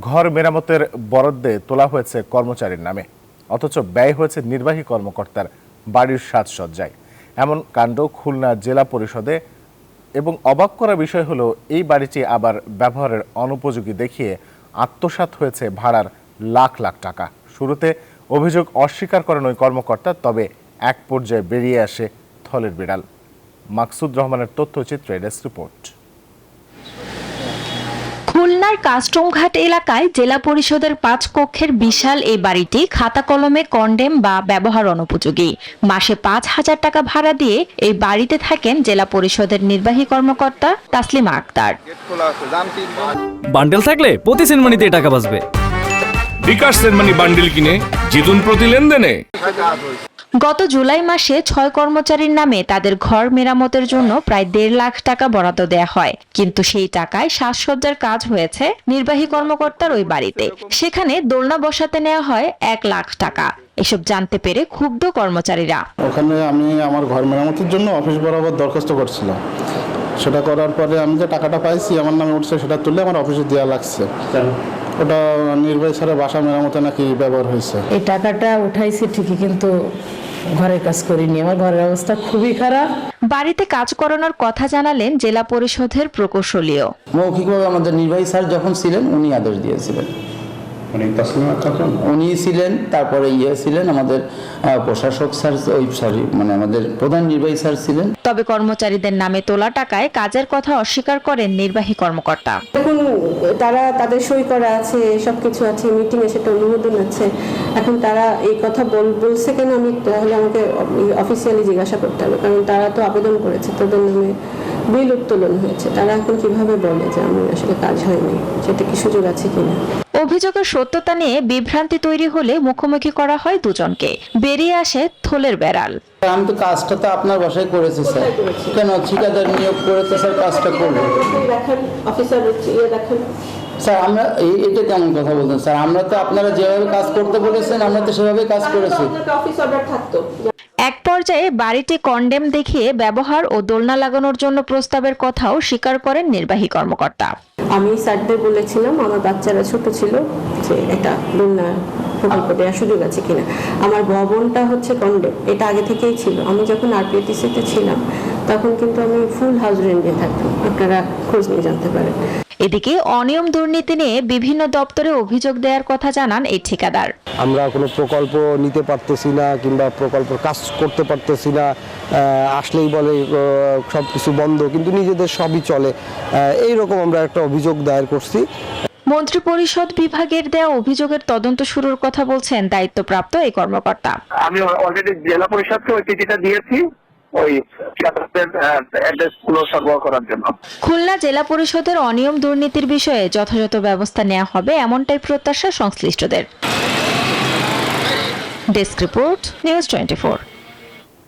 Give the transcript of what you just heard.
ঘর মেরামতের বরাদ্দে তোলা হয়েছে কর্মচারীর নামে, অথচ ব্যয় হয়েছে নির্বাহী কর্মকর্তার বাড়ির সাজসজ্জায়। এমন কাণ্ড খুলনা জেলা পরিষদে। এবং অবাক করা বিষয় হলো, এই বাড়িটি আবার ব্যবহারের অনুপযোগী দেখিয়ে আত্মসাৎ হয়েছে ভাড়ার লাখ লাখ টাকা। শুরুতে অভিযোগ অস্বীকার করেন ওই কর্মকর্তা, তবে এক পর্যায়ে বেরিয়ে আসে থলের বিড়াল। মাকসুদ রহমানের তথ্যচিত্রে ডেস্ক রিপোর্ট। খুলনার কাস্টমঘাট এলাকায় জেলা পরিষদের 5 কক্ষের বিশাল এই বাড়িটি খাতা কলমে কন্ডেম বা ব্যবহার অনুপযোগী। মাসে 5,000 টাকা ভাড়া দিয়ে এই বাড়িতে থাকেন জেলা পরিষদের নির্বাহী কর্মকর্তা তাসলিমা আক্তার। বান্ডেল থাকলে প্রতি সেনমানিতে টাকা বাঁচবে। বিকাশ সেনমানি বান্ডেল কিনে জিতুন প্রতি লেনদেনে। গত জুলাই মাসে 6 কর্মচারীর নামে তাদের ঘর মেরামতের জন্য প্রায় 1.5 লাখ টাকা বরাদ্দ দেয়া হয়, কিন্তু সেই টাকায় সাজসজ্জার কাজ হয়েছে নির্বাহী কর্মকর্তার ওই বাড়িতে। সেখানে দোলনা বসাতে নেওয়া হয় 1 লাখ টাকা। এসব জানতে পেরে ক্ষুব্ধ কর্মচারীরা। ওখানে আমি আমার ঘর মেরামতের জন্য অফিস বরাবর দরখাস্ত করছিলাম। সেটা করার পরে আমি যে টাকাটা পাইছি আমার নামে উঠছে, সেটা তুলে আমার অফিসে দেওয়া লাগছে। ওটা নির্বাহী স্যারের বাসা মেরামতে নাকি ব্যবহার হয়েছে। এই টাকাটা উঠাইছি ঠিকই, কিন্তু ঘরের কাজ করিনি। আমার ঘরের অবস্থা খুবই খারাপ। বাড়িতে কাজ করানোর কথা জানালেন জেলা পরিষদের প্রকৌশলীও। মৌখিকভাবে আমাদের নির্বাহী স্যার যখন ছিলেন উনি আদেশ দিয়েছিলেন, উনি ছিলেন। তারপরে ছিলেন আমাদের প্রশাসক স্যার, মানে আমাদের প্রধান নির্বাহী স্যার ছিলেন। তবে কর্মচারীদের নামে তোলা টাকায় কাজের কথা অস্বীকার করেন নির্বাহী কর্মকর্তা। এখন তারা তাদের সই করা আছে, সবকিছু আছে, মিটিং এ সেটা অনুমোদন আছে। এখন তারা এই কথা বলছে কেন, আমি তাহলে আমাকে অফিসিয়ালি জিজ্ঞাসা করতে হবে, কারণ তারা তো আবেদন করেছে, তাদের নামে বিল উত্তোলন হয়েছে। তারা এখন কিভাবে বলে যে আমি আসলে কাজ হয়নি, সেটা কি সুযোগ আছে কিনা। অভিযোগের সত্যতা নিয়ে বিভ্রান্তি তৈরি হলে মুখোমুখি করা হয় দুজনকে। বেরিয়ে আসে থলের বেড়াল। আমি তো কাজটা তো আপনার বাসায় করেছি স্যার, কেন ঠিকাদার নিয়োগ করেছে স্যার, কাজটা করবো দেখেন অফিসার দেখেন স্যার। আমরা এটা কেমন কথা বলতেন স্যার? আমরা তো আপনারা যেভাবে কাজ করতে বলেছেন আমরা তো সেভাবে কাজ করেছি। অফিস অর্ডার থাকতো। এক পর্যায়ে বাড়িটি কন্ডেম দেখিয়ে ব্যবহার ও দোলনা লাগানোর জন্য প্রস্তাবের কথাও স্বীকার করেন নির্বাহী কর্মকর্তা। আমি স্যারদের বলেছিলাম, আমার বাচ্চারা ছোট ছিল, যে এটা দোলনা প্রকল্প দেওয়ার সুযোগ আছে কিনা। আমার ভবনটা হচ্ছে কন্ডেম, এটা আগে থেকেই ছিল। আমি যখন আরপিএটিসিতে ছিলাম তখন কিন্তু আমি ফুল হাউস রেন্টে থাকতাম, আপনারা খোঁজ নিয়ে জানতে পারেন। এদিকে অনিয়ম দুর্নীতি নিয়ে বিভিন্ন দপ্তরে অভিযোগ দেওয়ার কথা জানান এই ঠিকাদার। আমরা কোনো প্রকল্প নিতে পারতেছি না কিংবা প্রকল্প কাজ করতে পারতেছি না, আসলেই বলে সব কিছু বন্ধ, কিন্তু নিজেদের সবই চলে। এইরকম আমরা একটা অভিযোগ দায়ের করছি। মন্ত্রিপরিষদ বিভাগের দেওয়া অভিযোগের তদন্ত শুরুর কথা বলছেন দায়িত্বপ্রাপ্ত এই কর্মকর্তা। আমি অলরেডি জেলা পরিষদকে ওই চিঠিটা দিয়েছি, ওই অ্যাড্রেসগুলো সরবরাহ করার জন্য। খুলনা জেলা পরিষদের অনিয়ম দুর্নীতির বিষয়ে যথাযথ ব্যবস্থা নেওয়া হবে, এমনটাই প্রত্যাশা সংশ্লিষ্টদের। Desk report, news 24।